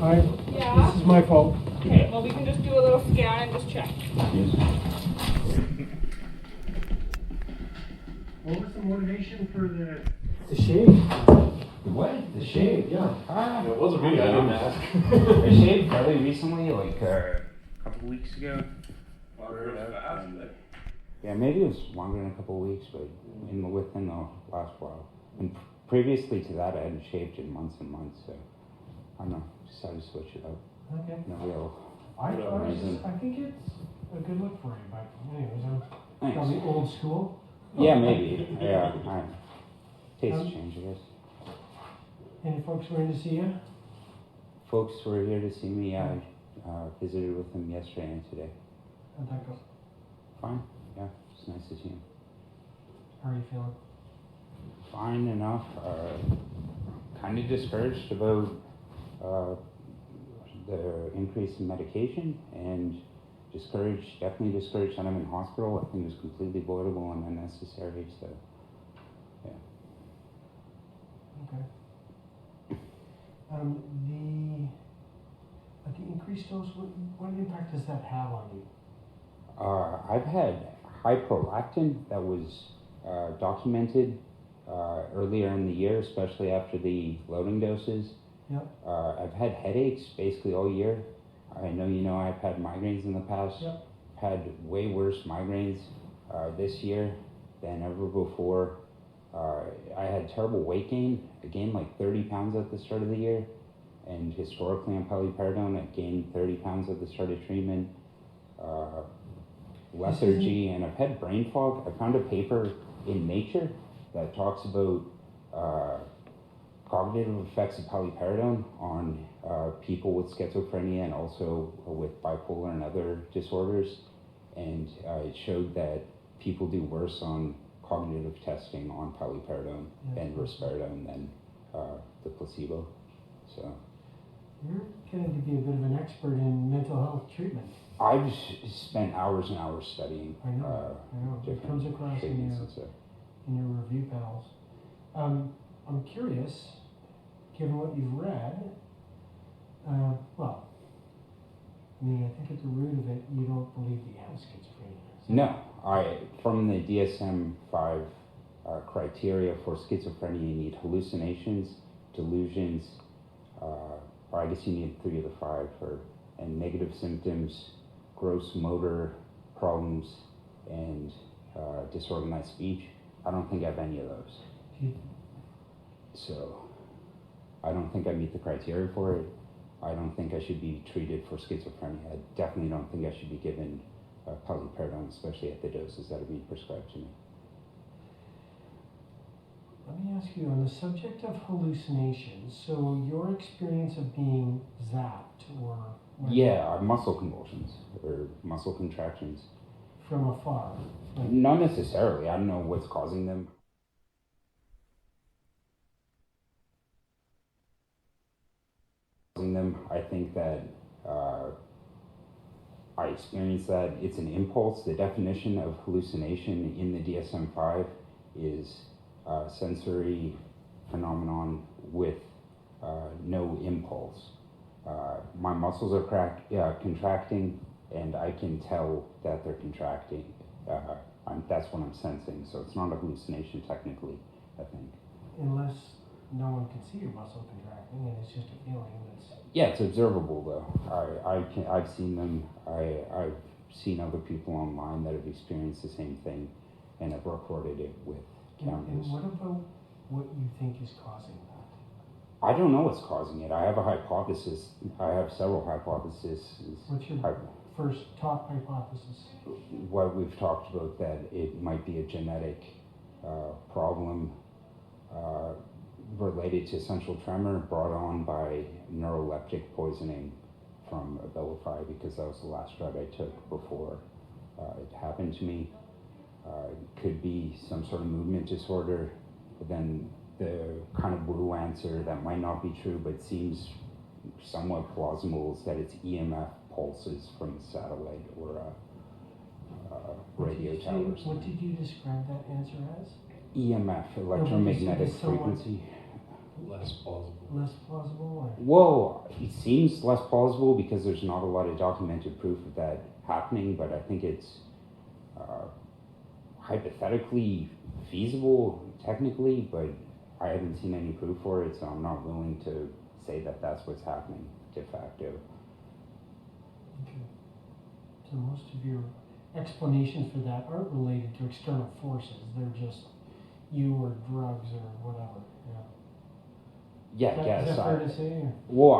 Hi. Yeah? This is my fault. Okay, well, we can just do a little scan and just check. What was the motivation for the shave? What? The shave? Yeah. It wasn't me, I didn't ask. I shaved fairly recently, like a couple weeks ago. Yeah, maybe it was longer than a couple of weeks, but within the last while. And previously to that, I hadn't shaved in months and months, so I don't know, decided to switch it up. Okay. No real I think it's a good look for you, but anyways, I'm Thanks. probably old school. Yeah, maybe. Yeah, taste change, I guess. Any folks were in to see you? Folks were here to see me. I visited with them yesterday and today. How'd that go? Fine. Yeah, it's nice to see him. How are you feeling? Fine enough. Kind of discouraged about the increase in medication, and definitely discouraged that I'm in hospital. I think it was completely avoidable and unnecessary. So, yeah. Okay. The increased dose, what impact does that have on you? I've had high prolactin that was documented earlier in the year, especially after the loading doses. Yep. I've had headaches basically all year. I know I've had migraines in the past. Yep. Had way worse migraines this year than ever before. I had terrible weight gain. I gained like 30 pounds at the start of the year. And historically on polyperidone, I gained 30 pounds at the start of treatment. Lethargy, and I've had brain fog. I found a paper in Nature that talks about cognitive effects of polyperidone on people with schizophrenia and also with bipolar and other disorders. And it showed that people do worse on cognitive testing on polyperidone and risperidone than the placebo. So you're getting to be a bit of an expert in mental health treatment. I've spent hours and hours studying. I know. It comes across in your review panels. I'm curious, given what you've read, I think at the root of it, you don't believe that you have schizophrenia. No, from the DSM-5 criteria for schizophrenia, you need hallucinations, delusions, or I guess you need 3 of the 5, and negative symptoms, gross motor problems, and disorganized speech. I don't think I have any of those. So I don't think I meet the criteria for it. I don't think I should be treated for schizophrenia. I definitely don't think I should be given polyperidone, especially at the doses that are being prescribed to me. Let me ask you, on the subject of hallucinations, so your experience of being zapped or... Yeah, muscle convulsions or muscle contractions. From afar? Not necessarily. I don't know what's causing them. I think that I experienced that it's an impulse. The definition of hallucination in the DSM-5 is sensory phenomenon with no impulse. My muscles are contracting, and I can tell that they're contracting. That's what I'm sensing, so it's not a hallucination technically, I think. Unless no one can see your muscle contracting, and it's just a feeling that's... Yeah, it's observable though. I've seen them. I've seen other people online that have experienced the same thing, and have recorded it with cameras. And what about what you think is causing that? I don't know what's causing it. I have a hypothesis. I have several hypotheses. What's your first top hypothesis? What we've talked about, that it might be a genetic problem related to essential tremor brought on by neuroleptic poisoning from Abilify, because that was the last drug I took before it happened to me. It could be some sort of movement disorder. But then the kind of woo answer that might not be true but seems somewhat plausible is that it's EMF pulses from the satellite or radio towers. What did you describe that answer as? EMF, electromagnetic frequency. less plausible. Less plausible? Or? Well, it seems less plausible because there's not a lot of documented proof of that happening, but I think it's hypothetically feasible technically, but I haven't seen any proof for it, so I'm not willing to say that that's what's happening de facto. Okay. So most of your explanations for that aren't related to external forces. They're just you or drugs or whatever. Yeah, Is yes. that fair to say? Or? Well,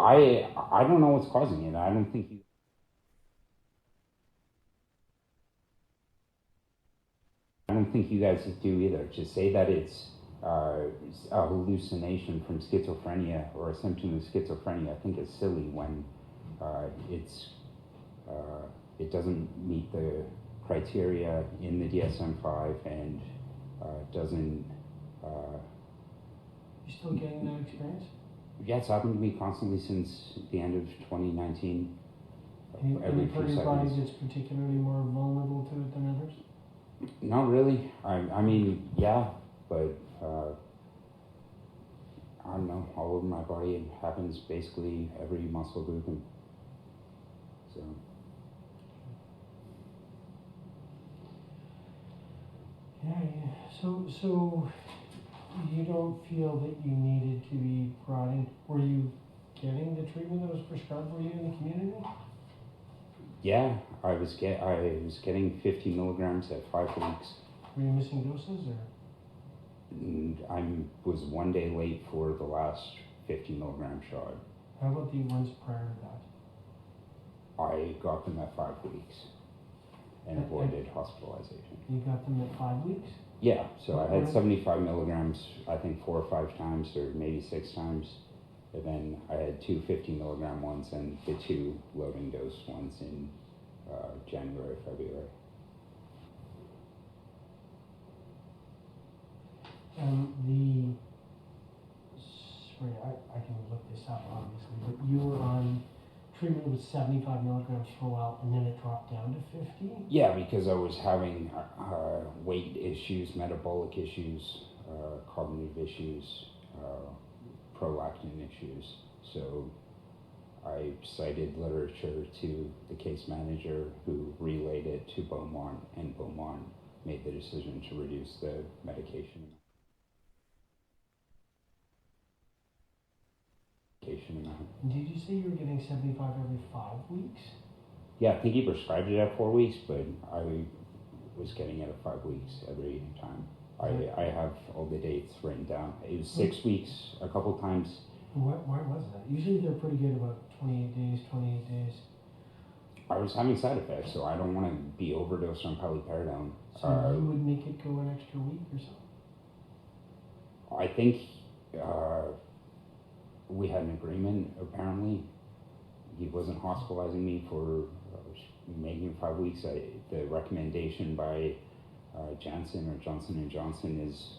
I don't know what's causing it. I don't think you guys do either. To say that it's a hallucination from schizophrenia or a symptom of schizophrenia, I think is silly when it doesn't meet the criteria in the DSM-5 and doesn't. You still getting that experience? Yeah, it's happened to me constantly since the end of 2019. Any part of your body seconds. that's particularly more vulnerable to it than others? Not really. I mean, yeah, but I don't know. All over my body, it happens basically every muscle group, and so. Yeah. So you don't feel that you needed to be brought in? Were you getting the treatment that was prescribed for you in the community? Yeah, I was getting 50 milligrams at 5 weeks. Were you missing doses or? And I was 1 day late for the last 50 milligram shot. How about the ones prior to that? I got them at 5 weeks and avoided hospitalization. You got them at 5 weeks? Yeah, so I had 75 milligrams, I think 4 or 5 times, or maybe 6 times. And then I had 2 50 milligram ones and the 2 loading dose ones in January, February. Sorry, I can look this up obviously, but you were on treatment with 75 milligrams for a while and then it dropped down to 50? Yeah, because I was having weight issues, metabolic issues, cognitive issues, prolactin issues. So I cited literature to the case manager who relayed it to Beaumont, and Beaumont made the decision to reduce the medication amount. Did you say you were getting 75 every 5 weeks? Yeah, I think he prescribed it at 4 weeks, but I was getting it at 5 weeks every time. I have all the dates written down. It was 6 weeks a couple times. Why was that? Usually they're pretty good about 28 days. I was having side effects, so I don't want to be overdosed on paliperidone. So you would make it go an extra week or so? I think we had an agreement, apparently. He wasn't hospitalizing me for making it 5 weeks. The recommendation by Johnson & Johnson is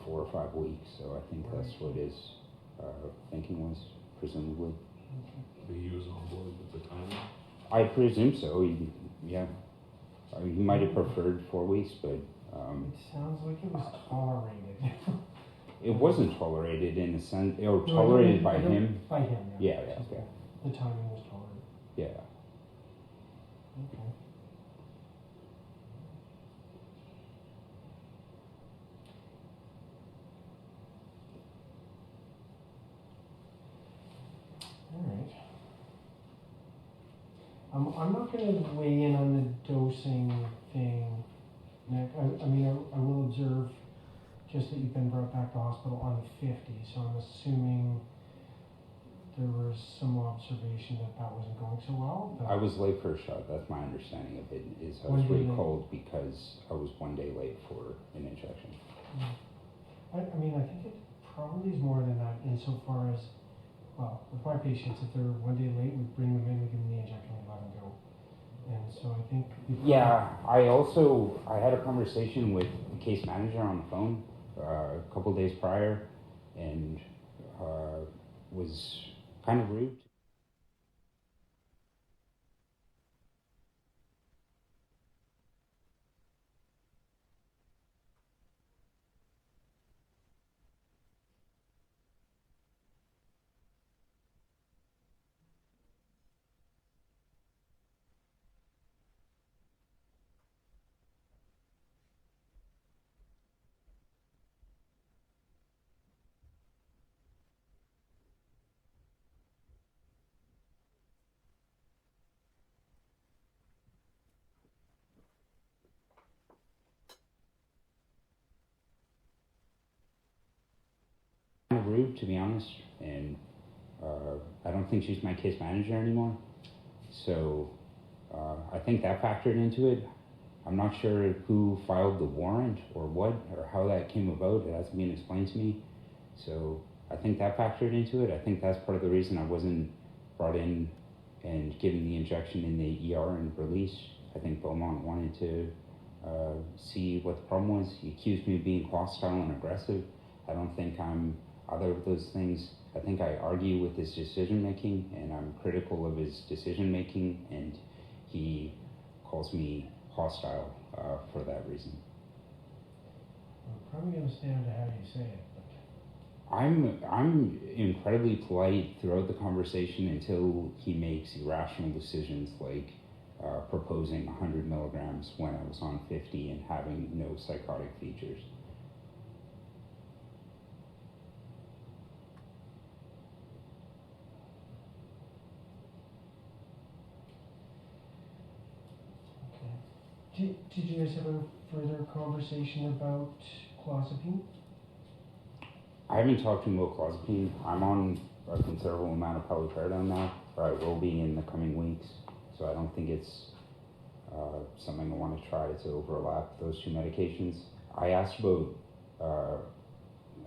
4 or 5 weeks, so I think that's what his thinking was, presumably. But he was on board with the timing? I presume so. He might have preferred 4 weeks, but it sounds like it was tolerated. it wasn't tolerated in a sense, or tolerated by him. By him, yeah. Yeah, okay. The timing was tolerated. Yeah. Okay. All right. I'm not going to weigh in on the dosing thing, Nick. I will observe just that you've been brought back to hospital on the 50, so I'm assuming there was some observation that wasn't going so well. I was late for a shot. That's my understanding of it. Is I was recalled because I was 1 day late for an injection. I think it probably is more than that insofar as, well, with my patients, if they're 1 day late, we bring them in, we give them the injection, we let them go. And so I think... Yeah, I had a conversation with the case manager on the phone a couple days prior, and was kind of rude. true, to be honest, and I don't think she's my case manager anymore. So I think that factored into it. I'm not sure who filed the warrant or what or how that came about. It hasn't been explained to me. So I think that factored into it. I think that's part of the reason I wasn't brought in and given the injection in the ER and released. I think Beaumont wanted to see what the problem was. He accused me of being hostile and aggressive. I don't think I'm either of those things. I think I argue with his decision making, and I'm critical of his decision making, and he calls me hostile for that reason. I'm probably going to stay on to how you say it. I'm incredibly polite throughout the conversation until he makes irrational decisions like proposing 100 milligrams when I was on 50 and having no psychotic features. Okay. Did you guys have a further conversation about clozapine? I haven't talked to him about clozapine. I'm on a considerable amount of paliperidone now, or I will be in the coming weeks. So I don't think it's something I want to try to overlap those two medications. I asked about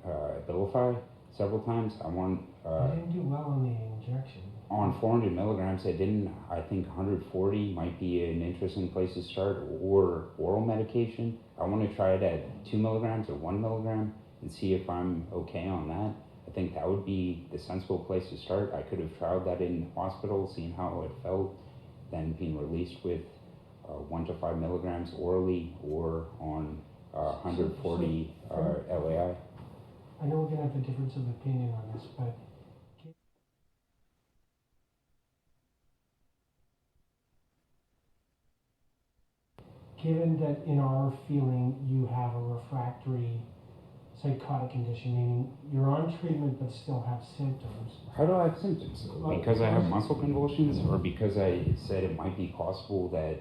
Abilify several times. I want. I didn't do well on the injection. On 400 milligrams, I didn't. I think 140 might be an interesting place to start, or oral medication. I want to try it at 2 milligrams or 1 milligram and see if I'm okay on that. I think that would be the sensible place to start. I could have tried that in hospital, seen how it felt, then being released with 1 to 5 milligrams orally or on 140 LAI. I know we're going to have a difference of opinion on this, but given that in our feeling you have a refractory psychotic condition, meaning you're on treatment but still have symptoms. How do I have symptoms? Because I have muscle convulsions, or because I said it might be possible that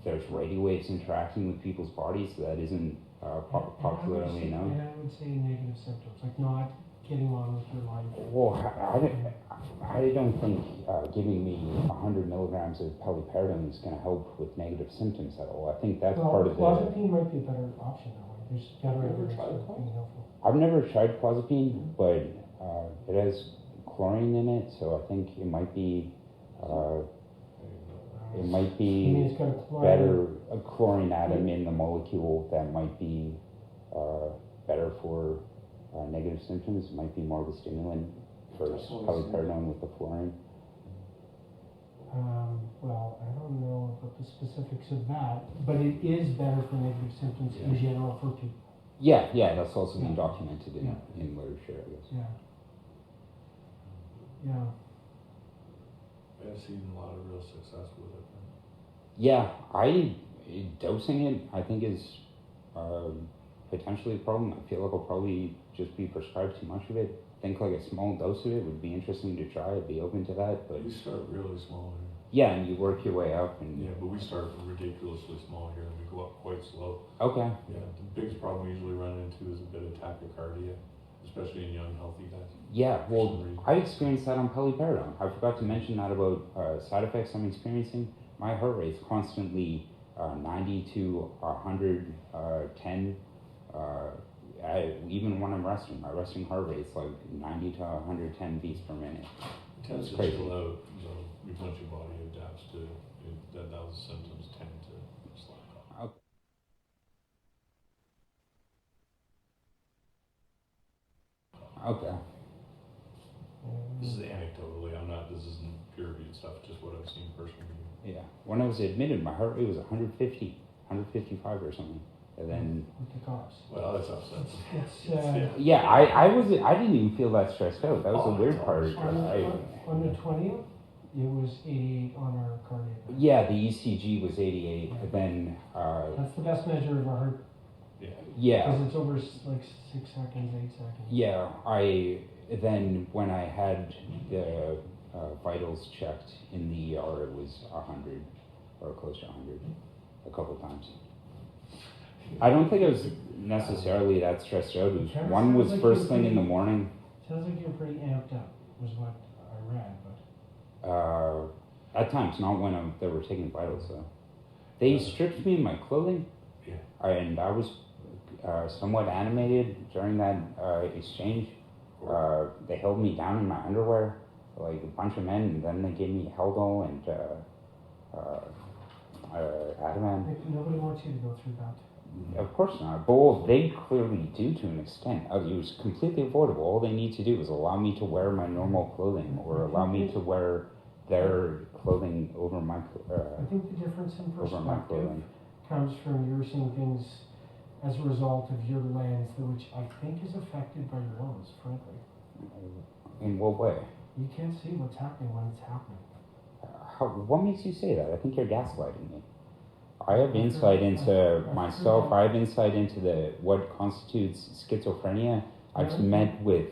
there's radio waves interacting with people's bodies that isn't popularly known? And I would say negative symptoms, like not getting on with your life. Well, I don't think giving me 100 milligrams of paliperidone is going to help with negative symptoms at all. I think that's part of clozapine might be a better option that way. There's better evidence for being helpful. I've never tried clozapine, but it has chlorine in it, so I think it might be It's got a chlorine atom in the molecule that might be better for negative symptoms. It might be more of a stimulant for paliperidone with the fluorine. Well, I don't know about the specifics of that, but it is better for negative symptoms in general for people. Yeah, that's also been documented in literature, I guess. Yeah. I've seen a lot of real success with it. Yeah, dosing it, I think, is potentially a problem. I feel like I'll probably just be prescribed too much of it. I think like a small dose of it would be interesting to try. I'd be open to that, but We start really small here. yeah, and you work your way up, and Yeah, but we start ridiculously small here and we go up quite slow. okay. Yeah, the biggest problem we usually run into is a bit of tachycardia, especially in young, healthy guys. Yeah, well, I experienced that on paliperidone. I forgot to mention that about side effects I'm experiencing. My heart rate's constantly 90 to 110. Even when I'm resting, my resting heart rate's like 90 to 110 beats per minute. It tends to crazy. chill out, so once your body adapts to it, then those symptoms tend to slack off. Okay. This is anecdotally, this isn't peer-reviewed stuff, just what I've seen personally. Yeah. When I was admitted, my heart rate was 150, 155 or something. And then With the cops. Well, that's upsets. It's I didn't even feel that stressed out. That was the weird part. on the 20th, it was 88 on our cardiac. Yeah, the ECG was 88. And then That's the best measure of our heart. yeah. Because it's over like 6 seconds, 8 seconds. Yeah, then when I had the vitals checked in the ER, it was 100 or close to 100 a couple times. I don't think I was necessarily that stressed out. It kinda One was sounds like first you're thing in the pretty- morning. Sounds like you're pretty amped up, was what I read, but. At times, not when they were taking vitals though. They stripped me of my clothing, Yeah. and I was somewhat animated during that exchange. They held me down in my underwear, like a bunch of men, and then they gave me Haldol and Ativan. Nobody wants you to go through that. Of course not. But well, they clearly do to an extent. It was completely avoidable. All they need to do is allow me to wear my normal clothing, or allow me to wear their clothing over my I think the difference in over my perspective clothing. comes from you're seeing things as a result of your lens, which I think is affected by your illness, frankly. In what way? You can't see what's happening when it's happening. What makes you say that? I think you're gaslighting me. I have insight into myself. I have insight into what constitutes schizophrenia. I've met with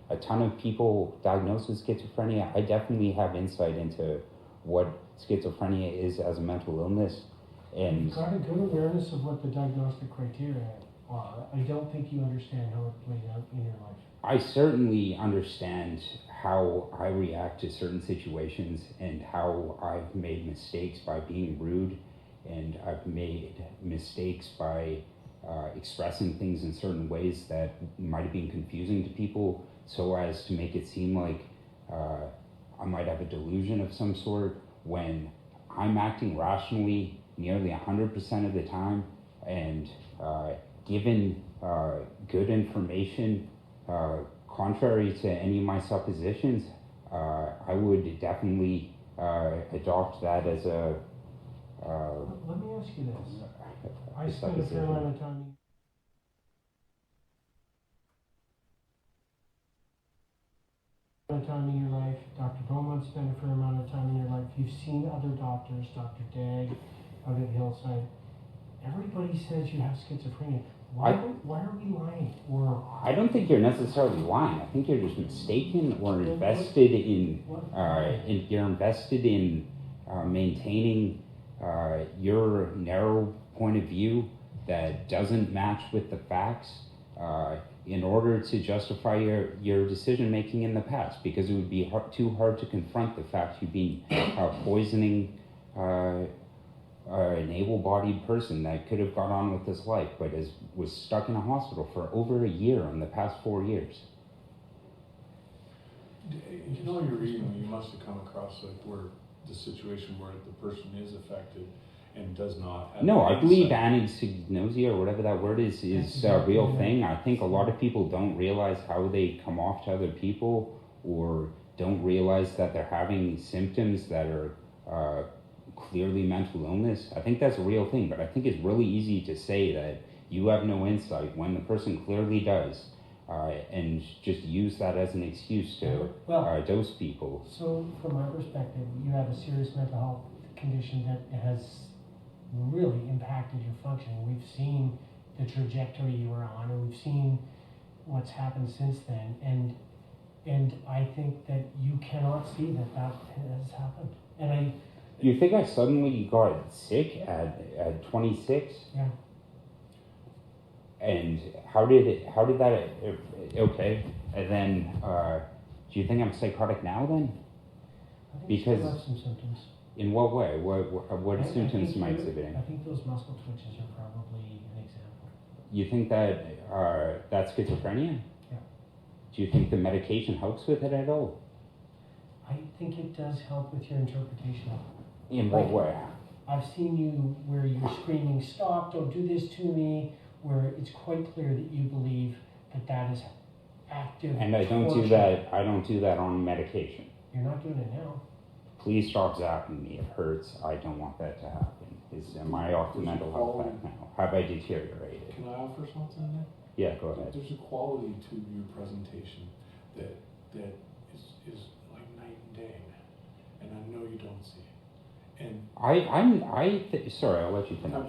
a ton of people diagnosed with schizophrenia. I definitely have insight into what schizophrenia is as a mental illness. And You've got a good awareness of what the diagnostic criteria are. I don't think you understand how it played out in your life. I certainly understand how I react to certain situations and how I've made mistakes by being rude, and I've made mistakes by expressing things in certain ways that might have been confusing to people, so as to make it seem like I might have a delusion of some sort, when I'm acting rationally nearly 100% of the time, and given good information contrary to any of my suppositions, I would definitely adopt that as a Let me ask you this. I spent a fair amount of time in your life. Dr. Beaumont spent a fair amount of time in your life. You've seen other doctors, Dr. Dagg out at Hillside. Everybody says you have schizophrenia. Why are we lying? Or I don't think you're necessarily lying. I think you're just mistaken or invested in maintaining your narrow point of view that doesn't match with the facts in order to justify your decision making in the past, because it would be too hard to confront the fact you've been poisoning an able-bodied person that could have got on with his life, but was stuck in a hospital for over a year in the past 4 years. You know, you're reading, you must have come across like where the situation where the person is affected and does not have. No, I believe anosognosia, or whatever that word is a real thing. I think a lot of people don't realize how they come off to other people, or don't realize that they're having symptoms that are clearly mental illness. I think that's a real thing, but I think it's really easy to say that you have no insight when the person clearly does, and just use that as an excuse to dose people. So, from my perspective, you have a serious mental health condition that has really impacted your functioning. We've seen the trajectory you were on, and we've seen what's happened since then, and I think that you cannot see that has happened. And You think I suddenly got sick at 26? Yeah. And how did that, okay, and then, do you think I'm psychotic now then? I think Because you still have some symptoms. In what way? What symptoms am I exhibiting? I think those muscle twitches are probably an example. You think that that's schizophrenia? Yeah. Do you think the medication helps with it at all? I think it does help with your interpretation of it. In what way? I've seen you where you're screaming, "Stop, don't do this to me," where it's quite clear that you believe that is active. And I don't do that. I don't do that on medication. You're not doing it now. Please stop zapping me. It hurts. I don't want that to happen. Am I off the mental health path now? Have I deteriorated? Can I offer something there? Yeah, go ahead. There's a quality to your presentation that is like night and day, man. And I know you don't see it. And sorry, I'll let you finish. I'm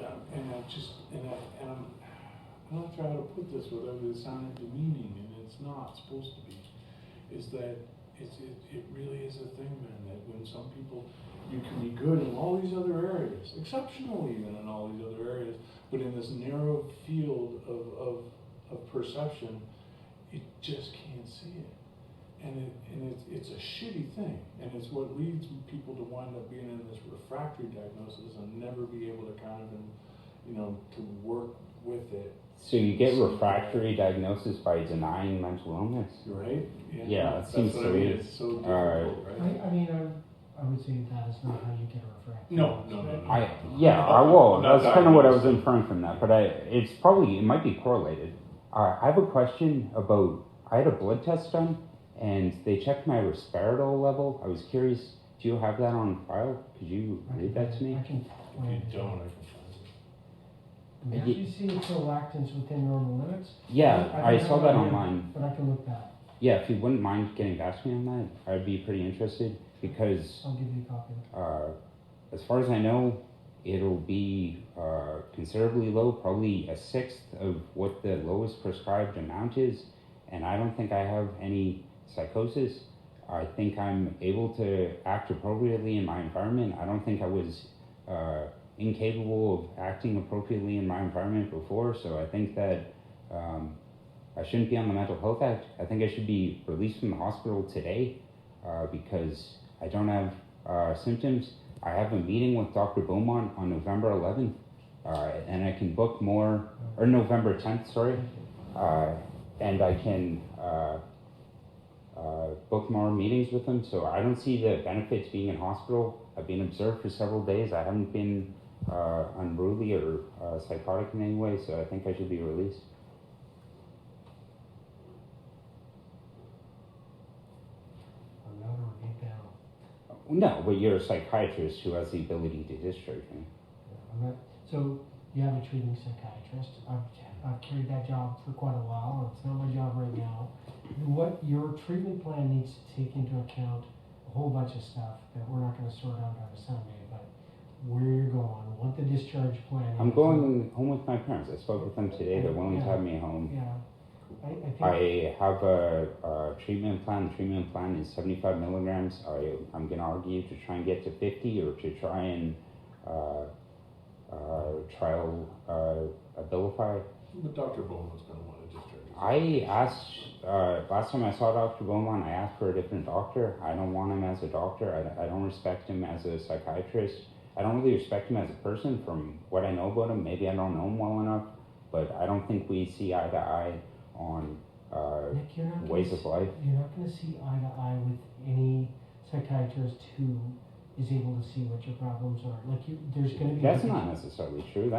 not sure how to put this without it sounding demeaning, and it's not supposed to be. Is that it really is a thing, man, that when some people, you can be good in all these other areas, exceptional even in all these other areas, But in this narrow field of perception, it just can't see it. And it's a shitty thing, and it's what leads people to wind up being in this refractory diagnosis and never be able to kind of, to work with it. So you get refractory diagnosis by denying mental illness? Right? Yeah, it seems what so I mean. weird. It's so difficult, right? I would say that is not how you get a refractory. No. That's kind of what I was inferring from that, but it might be correlated. I have a question about, I had a blood test done, and they checked my resveratrol level. I was curious, do you have that on file? Could you read that to me? I can. If you don't, I can find it. Did you see the prolactins within normal limits? Yeah, I don't saw have that it here, online. But I can look that. Yeah, if you wouldn't mind getting back to me on that, I'd be pretty interested, because I'll give you a copy. as far as I know, it'll be considerably low, probably a sixth of what the lowest prescribed amount is, and I don't think I have any psychosis. I think I'm able to act appropriately in my environment. I don't think I was incapable of acting appropriately in my environment before, so I think that I shouldn't be on the Mental Health Act. I think I should be released from the hospital today because I don't have symptoms. I have a meeting with Dr. Beaumont on November 11th, and I can book more, or November 10th, sorry, and I can book more meetings with him. So I don't see the benefit to being in hospital. I've been observed for several days. I haven't been unruly or psychotic in any way, so I think I should be released. I'm not gonna read down. No, but you're a psychiatrist who has the ability to discharge me. So you have a treating psychiatrist. I've carried that job for quite a while. It's not my job right now. What your treatment plan needs to take into account a whole bunch of stuff that we're not going to sort out on a Sunday, but where you're going, what the discharge plan is. I'm going home with my parents. I spoke with them today. They're willing to have me home. Yeah. I think I have a treatment plan. The treatment plan is 75 milligrams. I'm going to argue to try and get to 50 or to try and trial Abilify. But Dr. Bowman's going to want to discharge you. I asked, last time I saw Dr. Beaumont, I asked for a different doctor. I don't want him as a doctor. I don't respect him as a psychiatrist. I don't really respect him as a person from what I know about him. Maybe I don't know him well enough, but I don't think we see eye to eye on Nick, ways of life. You're not going to see eye to eye with any psychiatrist who is able to see what your problems are. There's going to be. That's not necessarily true.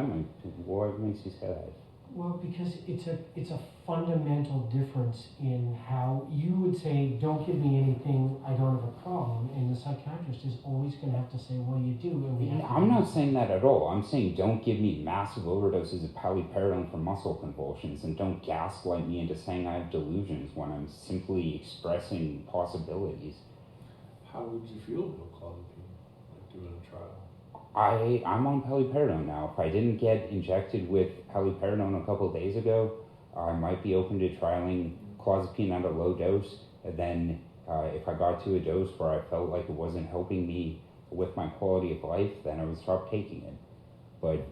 What makes you say that? Well, because it's a fundamental difference in how you would say, don't give me anything, I don't have a problem, and the psychiatrist is always going to have to say, well, you do, and we have to. I'm not saying that at all. I'm saying don't give me massive overdoses of paliperidone for muscle convulsions, and don't gaslight me into saying I have delusions when I'm simply expressing possibilities. How would you feel about clozapine, like doing a trial? I'm on paliperidone now. If I didn't get injected with paliperidone a couple of days ago, I might be open to trialing clozapine at a low dose. And then if I got to a dose where I felt like it wasn't helping me with my quality of life, then I would stop taking it. But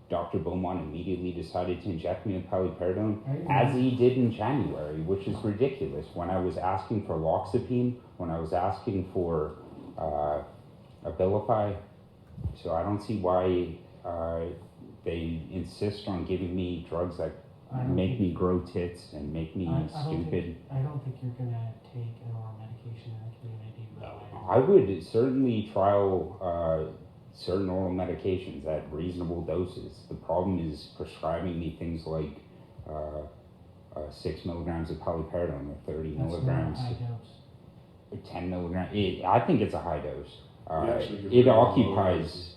Dr. Beaumont immediately decided to inject me with paliperidone, as he did in January, which is ridiculous. When I was asking for loxapine, when I was asking for Abilify, so I don't see why they insist on giving me drugs that make me grow tits and make me stupid. I don't think you're going to take an oral medication in the community. I would certainly trial certain oral medications at reasonable doses. The problem is prescribing me things like 6 milligrams of paliperidone or 30 milligrams. That's not a high dose. 10 milligrams. I think it's a high dose. It occupies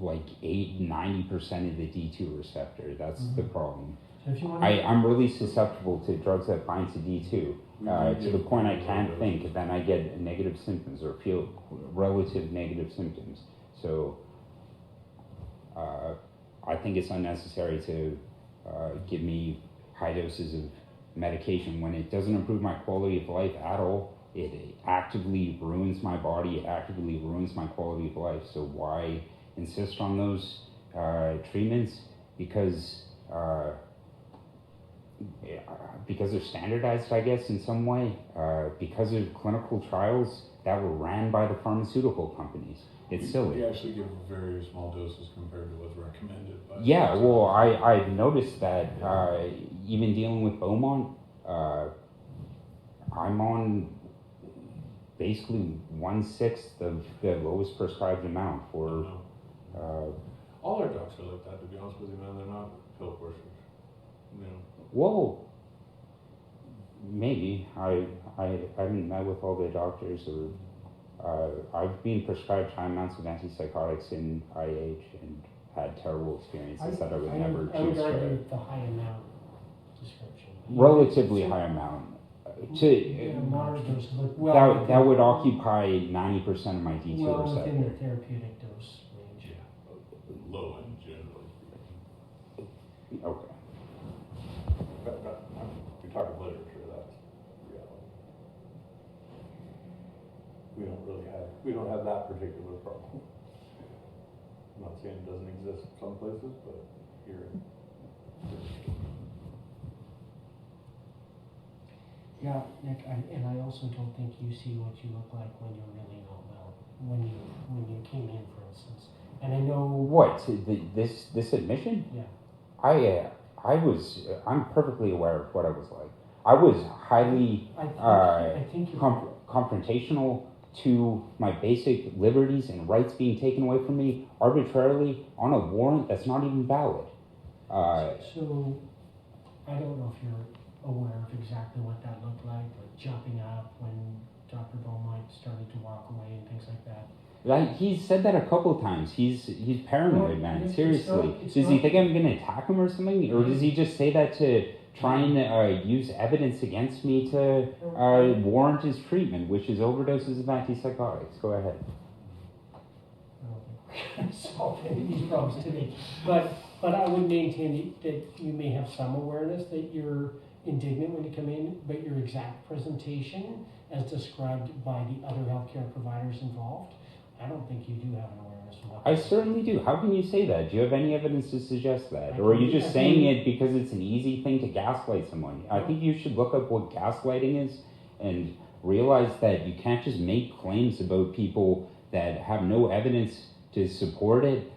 like 90% of the D2 receptor. That's the problem. So if you want I'm really susceptible to drugs that bind to D2 to the point I can't think, and then I get negative symptoms or feel relative negative symptoms. So I think it's unnecessary to give me high doses of medication when it doesn't improve my quality of life at all. It actively ruins my body. It actively ruins my quality of life. So why insist on those treatments because they're standardized, I guess, in some way, because of clinical trials that were ran by the pharmaceutical companies. It's silly. We actually give very small doses compared to what's recommended. Yeah, well, I've noticed that even dealing with Beaumont, I'm on basically 1/6 of the lowest prescribed amount for. All our docs are like that, to be honest with you, man. They're not pill pushers. Well, maybe I haven't met with all the doctors, or I've been prescribed high amounts of antipsychotics in IH and had terrible experiences that I would never I would choose argue for. the high amount description. Relatively high amount. Moderate dose, like That would occupy 90% of my D2 well receptor. within the therapeutic dose range. Yeah, low end generally. Okay. But we talk of literature, that's reality. We don't have that particular problem. I'm not saying it doesn't exist in some places, but here. Yeah, Nick, and I also don't think you see what you look like when you're really not well. When you came in, for instance, and I know What? This admission? Yeah. I'm perfectly aware of what I was like. I was highly I think you're confrontational to my basic liberties and rights being taken away from me arbitrarily on a warrant that's not even valid. So I don't know if you're aware of exactly what that looked like jumping up when Dr. Beaumont started to walk away and things like that. He's said that a couple of times. He's paranoid, man. Seriously. Does he think I'm going to attack him or something? Or does he just say that to try and use evidence against me to warrant his treatment, which is overdoses of antipsychotics? Go ahead. I don't think we're going to solve any of these problems today. But I would maintain that you may have some awareness that you're indignant when you come in, but your exact presentation, as described by the other healthcare providers involved, I don't think you do have an awareness of what I certainly do. How can you say that? Do you have any evidence to suggest that? Or are you just I saying think- it because it's an easy thing to gaslight someone? I think you should look up what gaslighting is and realize that you can't just make claims about people that have no evidence to support it.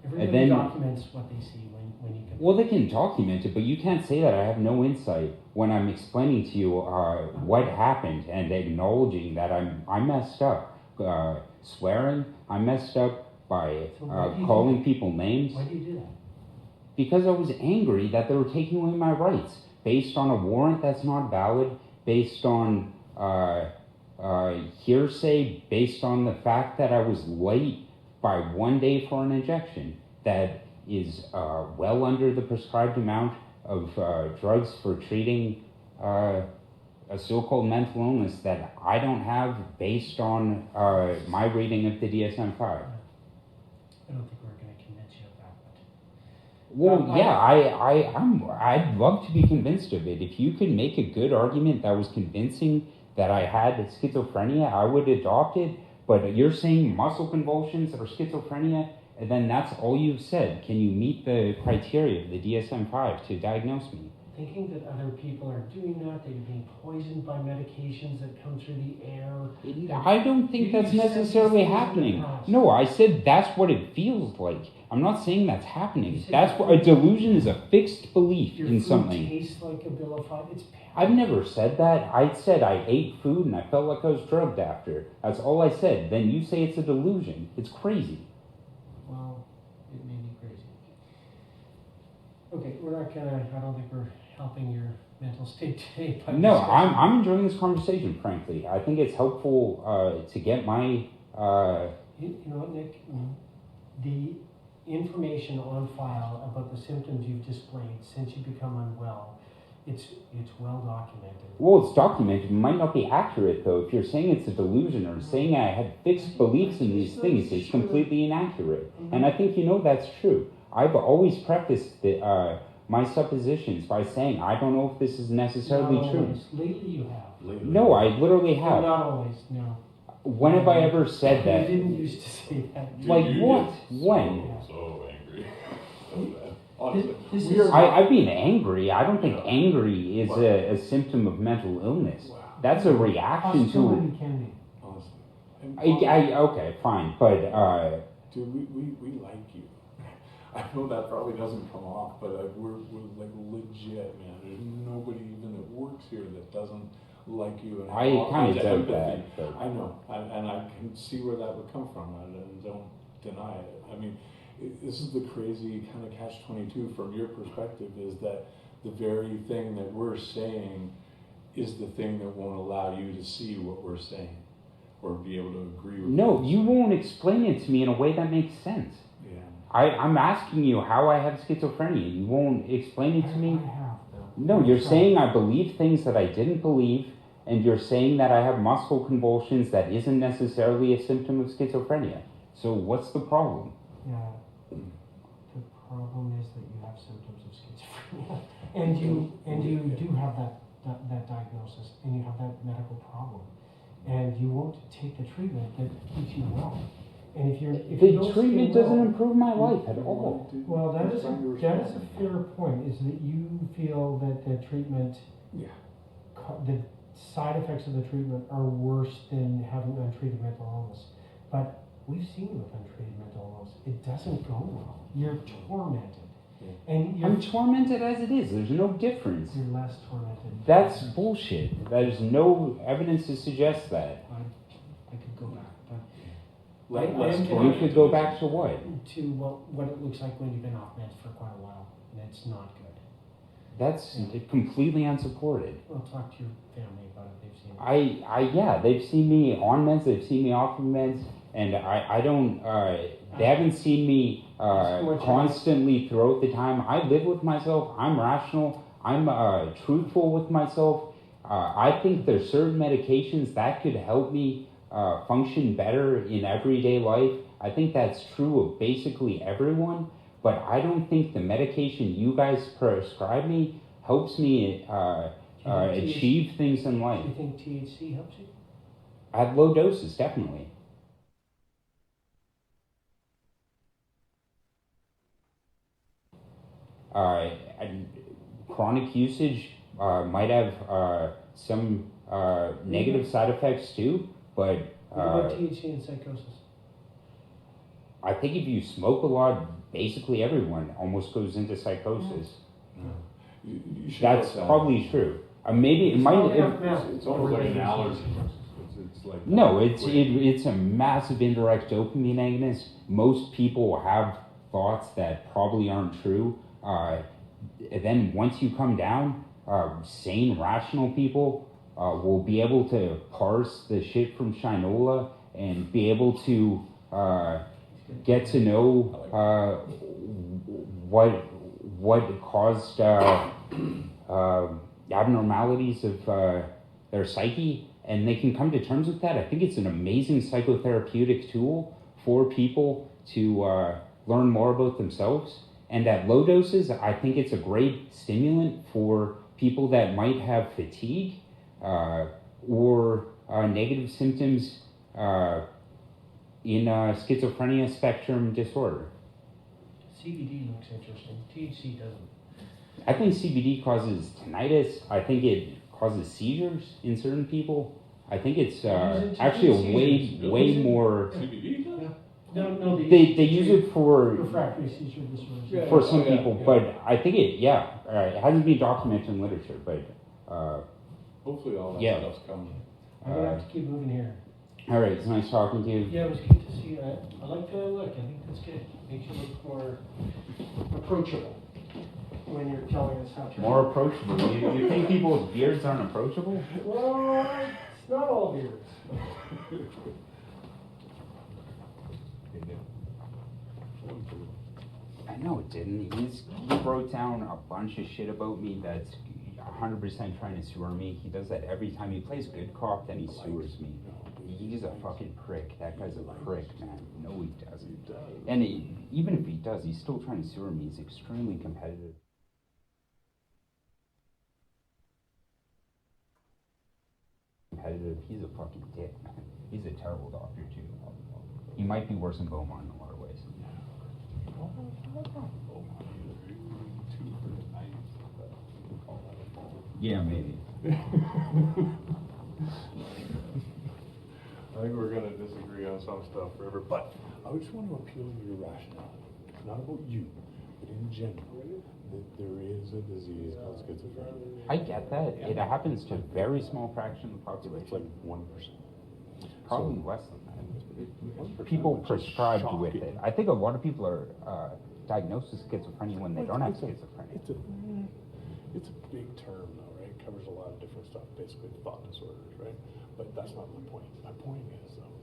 Everybody documents what they see when you come. Well, they can document it, but you can't say that I have no insight when I'm explaining to you what happened and acknowledging that I messed up. Swearing, I messed up by So why do you calling do that? people names. Why do you do that? Because I was angry that they were taking away my rights based on a warrant that's not valid, based on hearsay, based on the fact that I was late by 1 day for an injection that is well under the prescribed amount of drugs for treating a so-called mental illness that I don't have based on my reading of the DSM-5. I don't think we're going to convince you of that. But Well, yeah, I'd love to be convinced of it. If you could make a good argument that was convincing that I had schizophrenia, I would adopt it. But you're saying muscle convulsions or schizophrenia, and then that's all you've said. Can you meet the criteria of the DSM-5 to diagnose me? thinking that other people are doing that, that you're being poisoned by medications that come through the air. I don't think that's necessarily happening. No, I said that's what it feels like. I'm not saying that's happening. That's what a delusion is, a fixed belief in something. Your food tastes like a bill of fire. It's I've never said that. I said I ate food and I felt like I was drugged after. That's all I said. Then you say it's a delusion. It's crazy. Well, it may be crazy. Okay, we're not gonna, I don't think we're helping your mental state today. By No, discussing- I'm enjoying this conversation, frankly. I think it's helpful to get my... You know what, Nick? The information on file about the symptoms you've displayed since you become unwell, it's well documented. Well, it's documented. It might not be accurate, though. If you're saying it's a delusion or saying I had fixed beliefs in these things, it's completely inaccurate. And I think you know that's true. I've always prefaced my suppositions by saying I don't know if this is necessarily Not true. always. Lately you have. No, I literally No, have. not always, no. When have I ever said that? You didn't used to say that. Like what? When? So angry. Honestly, This we is- are- I've been angry. I don't think angry is a symptom of mental illness. Wow. That's a reaction Hostility to. can be. honestly. And Okay, fine, but dude, we like you. I know that probably doesn't come off, but we're like legit, man. There's nobody even that works here that doesn't like you. And I have all kinda kinds of doubt empathy. that, but- I know, and I can see where that would come from, and don't deny it. I mean, this is the crazy kind of catch-22 from your perspective, is that the very thing that we're saying is the thing that won't allow you to see what we're saying or be able to agree with. no, what we're you saying. won't explain it to me in a way that makes sense. Yeah. I'm asking you how I have schizophrenia. You won't explain it to me. I have, though. No, you're So- saying I believe things that I didn't believe, and you're saying that I have muscle convulsions that isn't necessarily a symptom of schizophrenia. So what's the problem? Yeah. The problem is that you have symptoms of schizophrenia, and you do have that diagnosis, and you have that medical problem, and you won't take the treatment that keeps you well. And if you The don't treatment feel doesn't well, improve my life at all. well, that is Trying to a respond. fair point. Is that you feel that the treatment, Yeah. the side effects of the treatment are worse than having untreated mental illness, but we've seen with untreated mental illness, it doesn't go well. You're tormented, and you're I'm tormented as it is. There's no difference. you're less tormented. That's bullshit. There's no evidence to suggest that. I could go back, but Let- I let's am go We connected could go back to what? to what it looks like when you've been off meds for quite a while, and it's not good. That's completely unsupported. Well, talk to your family about it. They've seen it. Yeah, they've seen me on meds, they've seen me off of meds, and I don't, they haven't seen me constantly throughout the time. I live with myself, I'm rational, I'm truthful with myself. I think there's certain medications that could help me function better in everyday life. I think that's true of basically everyone, but I don't think the medication you guys prescribe me helps me achieve things in life. Do you think THC helps you? At low doses, definitely. Chronic usage might have some negative side effects too, but What about THC and psychosis? I think if you smoke a lot, basically everyone almost goes into psychosis. You should That's look that probably up. true. Maybe it might. It's almost like an allergy. It's like No, it's a massive indirect dopamine agonist. Most people have thoughts that probably aren't true. Then once you come down, sane, rational people will be able to parse the shit from Shinola and be able to get to know what caused abnormalities of their psyche, and they can come to terms with that. I think it's an amazing psychotherapeutic tool for people to learn more about themselves. And at low doses, I think it's a great stimulant for people that might have fatigue or negative symptoms in schizophrenia spectrum disorder. CBD looks interesting. THC doesn't. I think CBD causes tinnitus. I think it causes seizures in certain people. I think it's actually way more. CBD? Yeah. No, They use it for refractory seizure disorders. Yeah. for some Oh, yeah, people, yeah. but I think it hasn't been documented in literature, but Hopefully all that Yeah. stuff's coming. I'm gonna have to keep moving here. all right, it's nice talking to you. Yeah, it was good to see you. I like the look. I think that's good. Makes you look more approachable when you're telling us how to. More approachable. You think people with beards aren't approachable? Well, it's not all beards. I know it didn't. He wrote down a bunch of shit about me that's 100% trying to sewer me. He does that every time. He plays good cop, then he sewers me. He's a fucking prick. That guy's a prick, man. No, he doesn't. And even if he does, he's still trying to sewer me. He's extremely competitive. He's a fucking dick, man. He's a terrible doctor, too. He might be worse than Beaumont in a lot of ways. Yeah, maybe. I think we're gonna disagree on some stuff forever, but I just want to appeal to your rationality. It's not about you, but in general, that there is a disease called schizophrenia. I get that. It happens to a very small fraction of the It's like population. 1%. Probably So- less than that. 1%, People which is prescribed with shocking. it. I think a lot of people are diagnosed with schizophrenia when they don't have It's a- schizophrenia. It's a big term though, right? It covers a lot of different stuff, basically thought disorders, right? But that's not my point. My point is though,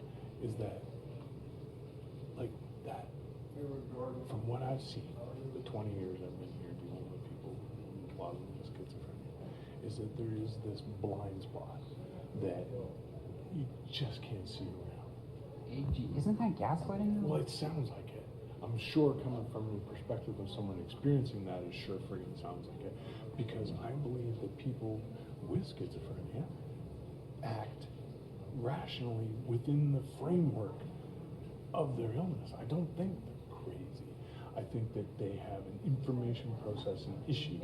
is that, like that, from what I've seen, the 20 years I've been here dealing with people, a lot of them with schizophrenia, is that there is this blind spot that you just can't see around. Isn't that gaslighting? Well, it sounds like it. I'm sure coming from the perspective of someone experiencing that, it sure friggin' sounds like it. Because I believe that people with schizophrenia act rationally within the framework of their illness. I don't think they're crazy. I think that they have an information processing issue.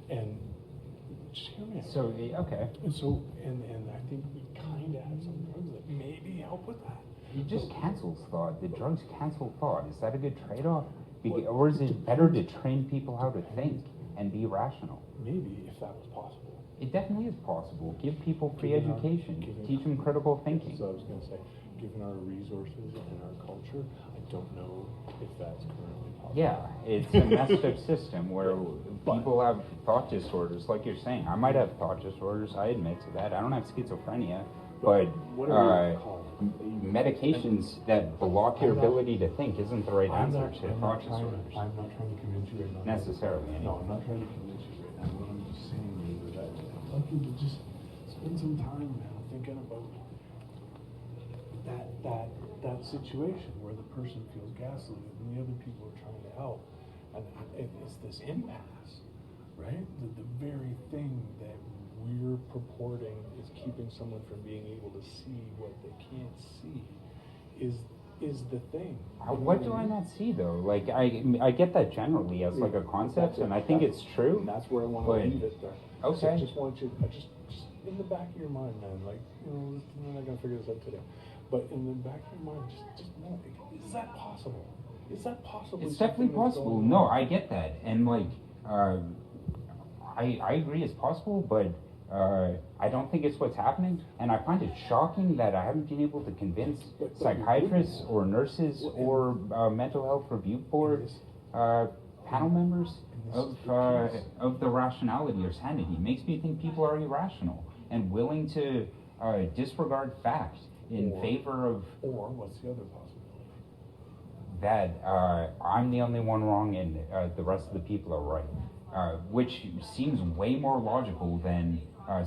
And just hear me out. So, okay. And so, and I think we kind of have some drugs that maybe help with that. It just cancels thought. The drugs cancel thought. Is that a good trade-off? Or is it better to train people how to think and be rational? Maybe if that was possible. It definitely is possible. Give people free Given our- education. given- Teach them critical thinking. So I was going to say, given our resources and our culture, I don't know if that's currently possible. Yeah, it's a messed up system where But- people have thought disorders, like you're saying. I might have thought disorders. I admit to that. I don't have schizophrenia, but whatever you call it. medications that block your I'm not- ability to think isn't the right I'm answer not, to I'm thought not trying disorders. to, I'm not trying to convince you right now. Necessarily, anyway. No, I'm not trying to convince you right now. What I'm just saying is that I'd like you to just spend some time now thinking about that situation where the person feels gaslit and the other people are trying to help. And it's this impasse, right? The very thing that we're purporting is keeping someone from being able to see what they can't see is the thing. What do I not see though? Like I get that generally as like a concept, and I think it's true. And that's where I want to but- leave it there. Okay. So I just want you, just in the back of your mind, man, like, you know, we're not gonna figure this out today, but in the back of your mind, just know, is that possible? Is that possible? It's definitely possible. No, I get that, and like, I agree it's possible, but I don't think it's what's happening, and I find it shocking that I haven't been able to convince But psychiatrists or nurses or mental health review board panel members of the rationality or sanity. It makes me think people are irrational and willing to disregard facts in favor of Or what's the other possibility? that I'm the only one wrong and the rest of the people are right, which seems way more logical than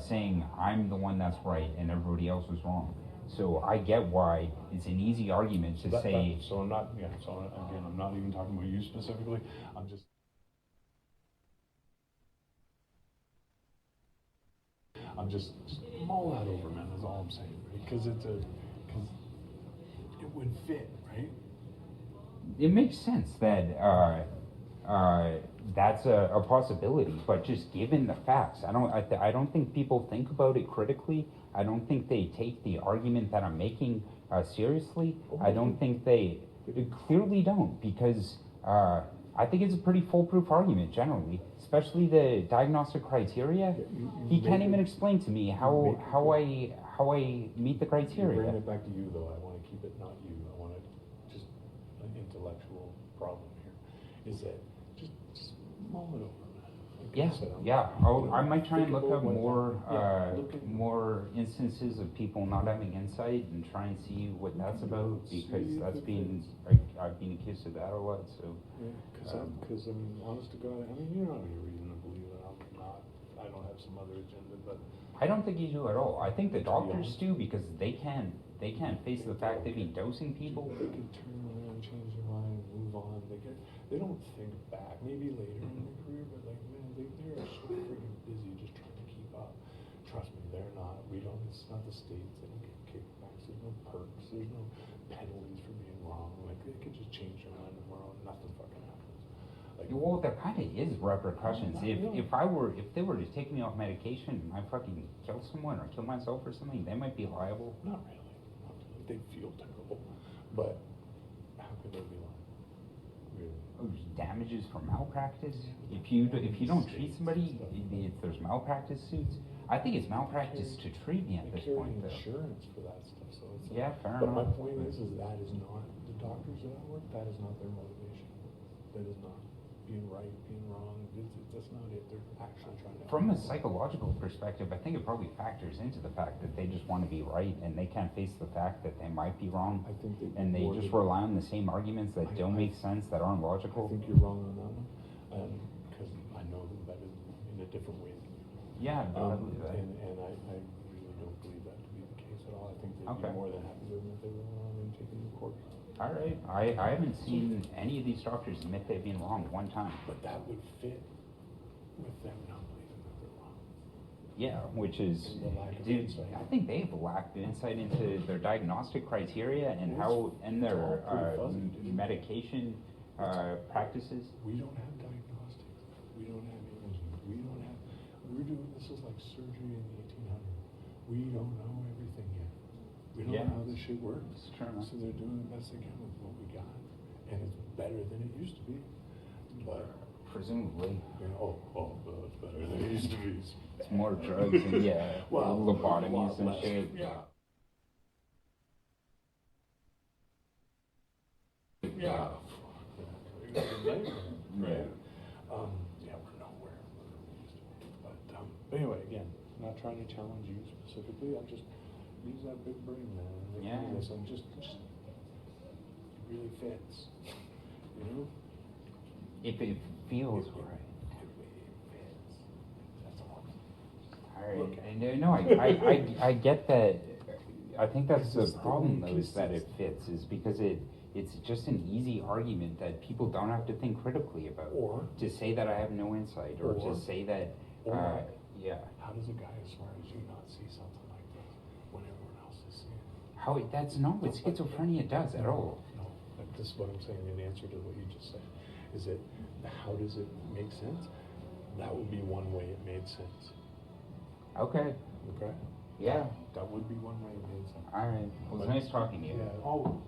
saying I'm the one that's right and everybody else was wrong. So I get why it's an easy argument to say. So I'm not, yeah, so again, I'm not even talking about you specifically, I'm just mull that over, man, is all I'm saying, right? Because it would fit, right? It makes sense that that's a possibility, but just given the facts, I don't think people think about it critically. I don't think they take the argument that I'm making seriously. I don't think they clearly don't, because I think it's a pretty foolproof argument generally, especially the diagnostic criteria. He can't even explain to me how I meet the criteria. Bringing it back to you, though, I want to keep it not you. I want to just an intellectual problem here. Is that just mull it over, man. Like I Yeah, said, I might try and think look about up what- more yeah, look at- more instances of people not having insight and try and see what that's about, because that's been I've been accused of that a lot. So Yeah, because I mean, honest to God, I mean, you don't have any reason to believe that I don't have some other agenda, but I don't think you do at all. I think the doctors do, because they can't face the fact they've been dosing people. they can turn around, change their mind, move on. They don't think back. Maybe later in their career, but like, man, they are so freaking busy just trying to keep up. Trust me, they're not. We don't. It's not the states. They don't get kickbacks. There's no perks. There's no penalties for being wrong. Like, they could just change their mind tomorrow and nothing fucking happens. Like, Well, there kind of is repercussions. If they were to take me off medication and I fucking kill someone or kill myself or something, they might be liable. Not really. They'd feel terrible, but how could they be liable? Really? Oh, damages for malpractice. If you don't treat somebody, if there's malpractice suits, I think it's malpractice to treat me at this point. Though. Insurance for that stuff, so it's Yeah, fair but enough. my point is that is not the doctors that I work. That is not their motivation. That is not being right, being wrong. That's not it. They're actually trying to. From a psychological perspective, I think it probably factors into the fact that they just want to be right and they can't face the fact that they might be wrong. I think And they just rely on the same arguments that don't make sense, that aren't I logical. think you're wrong on that one, because I know them better in a different way than you. Yeah, I believe that. And I really don't believe that to be the case at all. I think they'd Okay. be more than happy with them if they were wrong and taken to court. All right. I haven't seen any of these doctors admit they've been wrong one time. But that would fit with them not believing that they're wrong. Yeah, which is, And the lack of dude, insight. I think they have a lack of insight into their diagnostic criteria and how, and their It's all pretty fuzzy, dude. medication practices. We don't have diagnostics. We don't have imaging. We're doing, this is like surgery in the 1800s. We don't know everything yet. We don't Yeah. know how this shit works. It's true, man. So they're doing the best they can with what we got. And it's better than it used to be. But, Presumably. you know, it's better than it used to be. It's more drugs and, yeah, Well, lobotomies a lot and less. shit. Yeah. Yeah. Right. Yeah, we're nowhere where we used to be. But anyway, again, not trying to challenge you specifically. I'm just use that big brain, man. And Yeah. this and just it really fits. You know? If it feels It right. fits. That's all. All right. Look. No, I get that. I think that's the This is the problem, way though, is that it cases- fits, is because it's just an easy argument that people don't have to think critically about. Or- to say that I have no insight, or Or- to say that, or- yeah. How does a guy as smart as you not see something like this when everyone else is seeing it? How that's not what schizophrenia does at all. No, but this is what I'm saying in answer to what you just said. Is it, how does it make sense? That would be one way it made sense. Okay. Okay? Yeah. That would be one way it made sense. All right. Well, it was nice talking to you. Yeah. Oh.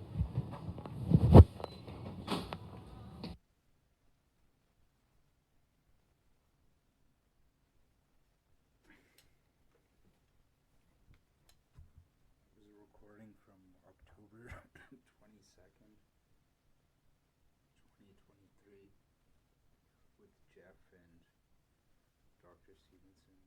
It was a recording from October 22nd, 2023 with Jeff and Dr. Stevenson.